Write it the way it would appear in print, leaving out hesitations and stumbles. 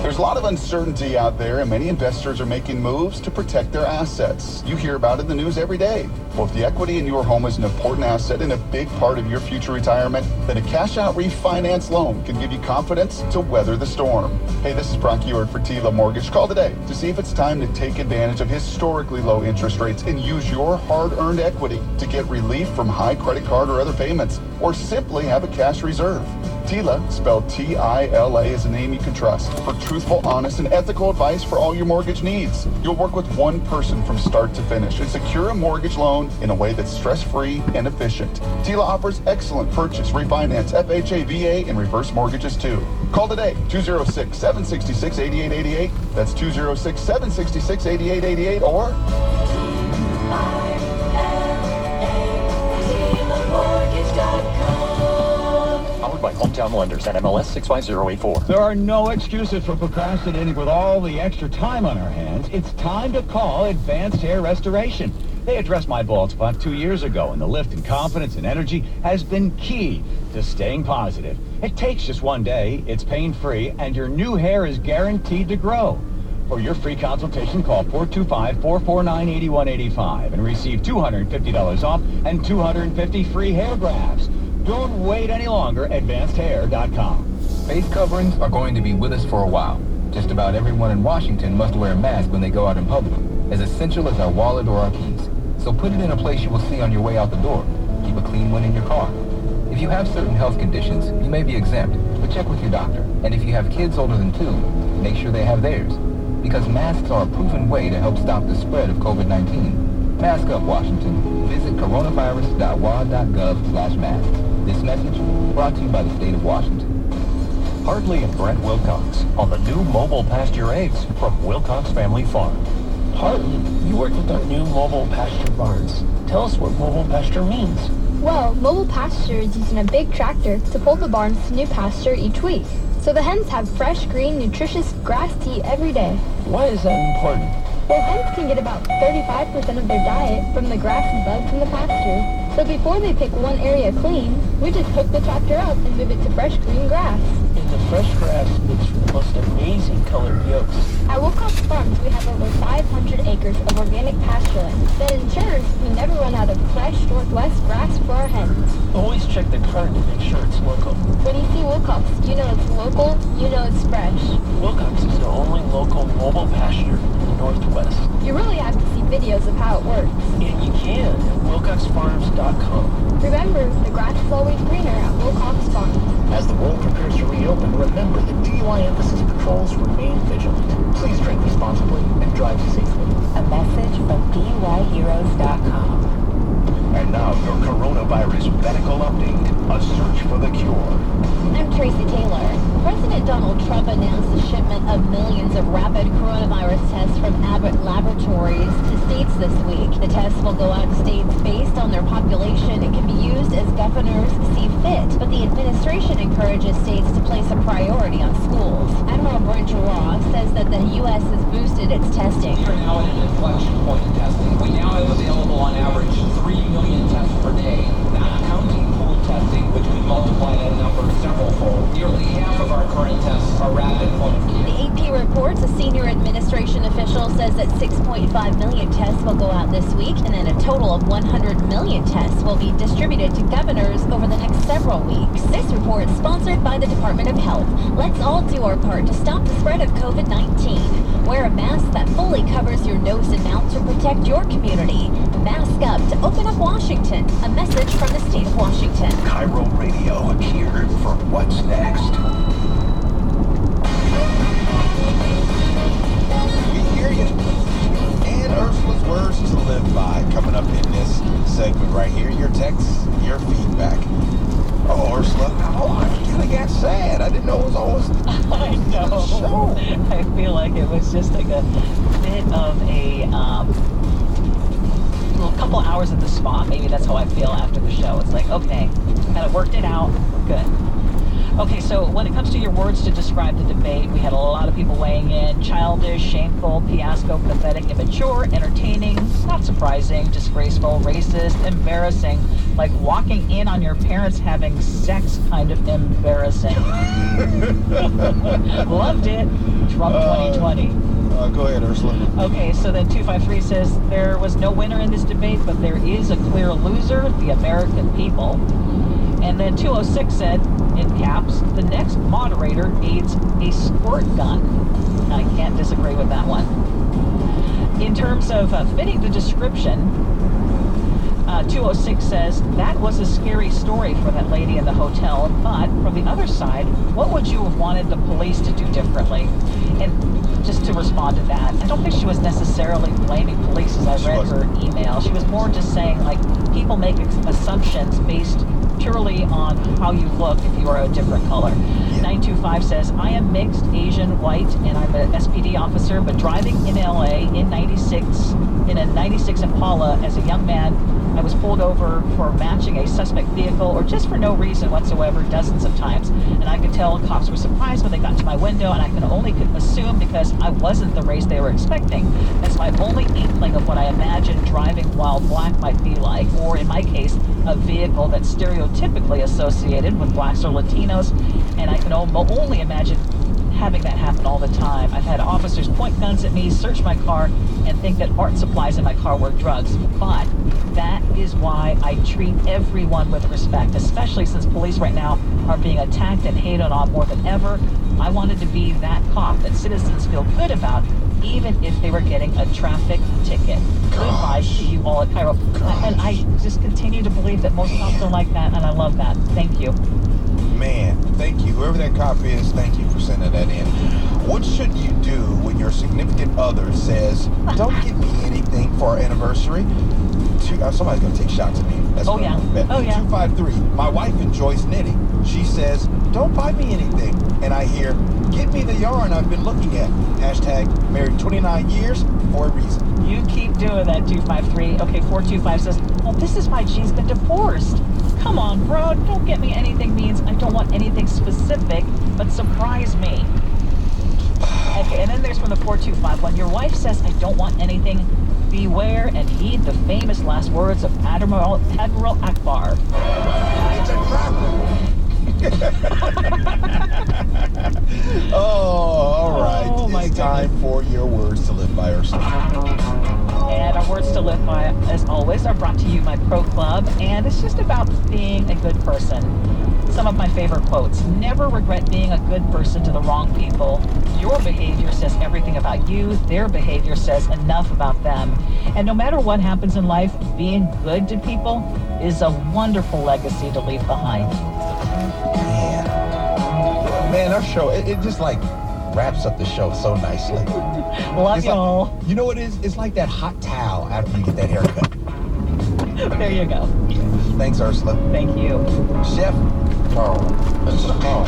There's a lot of uncertainty out there, and many investors are making moves to protect their assets. You hear about it in the news every day. Well, if the equity in your home is an important asset and a big part of your future retirement, then a cash-out refinance loan can give you confidence to weather the storm. Hey, this is Brock Ewart for Tila Mortgage. Call today to see if it's time to take advantage of historically low interest rates and use your hard-earned equity to get relief from high credit card or other payments, or simply have a cash reserve. Tila, spelled T-I-L-A, is a name you can trust for truthful, honest, and ethical advice for all your mortgage needs. You'll work with one person from start to finish and secure a mortgage loan in a way that's stress-free and efficient. Tila offers excellent purchase, refinance, FHA, VA, and reverse mortgages too. Call today, 206-766-8888. That's 206-766-8888 or... By Hometown Lenders at MLS 65084. There are no excuses for procrastinating with all the extra time on our hands. It's time to call Advanced Hair Restoration. They addressed my bald spot 2 years ago, and the lift in confidence and energy has been key to staying positive. It takes just one day, it's pain-free, and your new hair is guaranteed to grow. For your free consultation, call 425-449-8185 and receive $250 off and 250 free hair grafts. Don't wait any longer. AdvancedHair.com. Face coverings are going to be with us for a while. Just about everyone in Washington must wear a mask when they go out in public, as essential as our wallet or our keys. So put it in a place you will see on your way out the door. Keep a clean one in your car. If you have certain health conditions, you may be exempt, but check with your doctor. And if you have kids older than 2, make sure they have theirs. Because masks are a proven way to help stop the spread of COVID-19. Mask up, Washington. Visit coronavirus.wa.gov/masks. This message brought to you by the state of Washington. Hartley and Brent Wilcox on the new mobile pasture eggs from Wilcox Family Farm. Hartley, you work with our new mobile pasture barns. Tell us what mobile pasture means. Well, mobile pasture is using a big tractor to pull the barns to new pasture each week. So the hens have fresh, green, nutritious grass to eat every day. Why is that important? Well, hens can get about 35% of their diet from the grass and bugs in the pasture. So before they pick one area clean, we just hook the tractor up and move it to fresh green grass. And the fresh grass makes for the most amazing colored yolks. At Wilcox Farms, we have over 500 acres of organic pastureland that ensures we never run out of fresh Northwest grass for our hens. Always check the card to make sure it's local. When you see Wilcox, you know it's local, you know it's fresh. Wilcox is the only local mobile pasture in the Northwest. You really have to see videos of how it works. And you can at wilcoxfarms.com. Remember, the grass is always greener at Wilcox Farms. As the world prepares to reopen, remember that DUI emphasis patrols remain vigilant. Please drink responsibly and drive safely. A message from DUIHeroes.com. And now your coronavirus medical update, a search for the cure. I'm Tracy Taylor. President Donald Trump announced the shipment of millions of rapid coronavirus tests from Abbott Laboratories to states this week. The tests will go out to states based on their population and can be used as governors see fit. But the administration encourages states to place a priority on schools. Admiral Brent Ross says that the U.S. has boosted its testing. We are now at an inflection point in testing. We now have available on average 3 million tests per day, not counting pool testing, which we multiply that number several-fold. Nearly half of our current tests are rapid point of care. The AP reports a senior administration official says that 6.5 million tests will go out this week, and then a total of 100 million tests will be distributed to governors over the next several weeks. This report is sponsored by the Department of Health. Let's all do our part to stop the spread of COVID-19. Wear a mask that fully covers your nose and mouth to protect your community. Mask up to open up Washington. A message from the state of Washington. Cairo Radio, here for What's Next. We hear you. And Ursula's words to live by coming up in this segment right here. Your texts, your feedback. Oh, Ursula. Oh, I kind of got sad. I didn't know it was almost I know. show. I feel like it was just like a bit of a little couple hours at the spa. Maybe that's how I feel after the show. It's like, okay, kind of worked it out. Good. Okay, so when it comes to your words to describe the debate, we had a lot of people weighing in. Childish, shameful, fiasco, pathetic, immature, entertaining, not surprising, disgraceful, racist, embarrassing, like walking in on your parents having sex, kind of embarrassing. Loved it. Trump 2020. Go ahead, Ursula. Okay, so then 253 says there was no winner in this debate, but there is a clear loser, the American people. And then 206 said, in caps, the next moderator needs a squirt gun. I can't disagree with that one. In terms of fitting the description, 206 says, that was a scary story for that lady in the hotel, but from the other side, what would you have wanted the police to do differently? And just to respond to that, I don't think she was necessarily blaming police as I read her email. She was more just saying, like, people make assumptions based purely on how you look if you are a different color. 925 says, I am mixed, Asian, white, and I'm an SPD officer, but driving in LA in a 96 Impala as a young man, I was pulled over for matching a suspect vehicle or just for no reason whatsoever dozens of times. And I could tell cops were surprised when they got to my window, and I can only assume because I wasn't the race they were expecting. That's my only inkling of what I imagine driving while black might be like, or in my case, a vehicle that's stereotypically associated with blacks or Latinos, and I can only imagine having that happen all the time. I've had officers point guns at me, search my car, and think that art supplies in my car were drugs. But that is why I treat everyone with respect, especially since police right now are being attacked and hated on more than ever. I wanted to be that cop that citizens feel good about, even if they were getting a traffic ticket. Goodbye to you all at Cairo. And I just continue to believe that most cops are like that, and I love that. Thank you. Man, thank you. Whoever that cop is, thank you for sending that in. What should you do when your significant other says, don't give me anything for our anniversary? Somebody's going to take shots at me. That's Oh, yeah. Oh, yeah. 253. My wife enjoys knitting. She says, don't buy me anything. And I hear, get me the yarn I've been looking at. Hashtag married 29 years for a reason. You keep doing that, 253. Okay, 425 says, well, this is why she's been divorced. Come on, bro. Don't get me anything means I don't want anything specific, but surprise me. Okay, and then there's from the 425 one. Your wife says I don't want anything. Beware and heed the famous last words of Admiral Akbar. It's a trap. All right. Oh, my it's time for your words to live by, Ursula. And our words to live by, as always, are brought to you by Pro Club, and it's just about being a good person. Some of my favorite quotes. Never regret being a good person to the wrong people. Your behavior says everything about you. Their behavior says enough about them. And no matter what happens in life, being good to people is a wonderful legacy to leave behind. Man, our show, it just like wraps up the show so nicely. Love y'all. Like, you know what it is? It's like that hot towel after you get that haircut. There you go. Thanks, Ursula. Thank you. Chef Carl. This is Carl.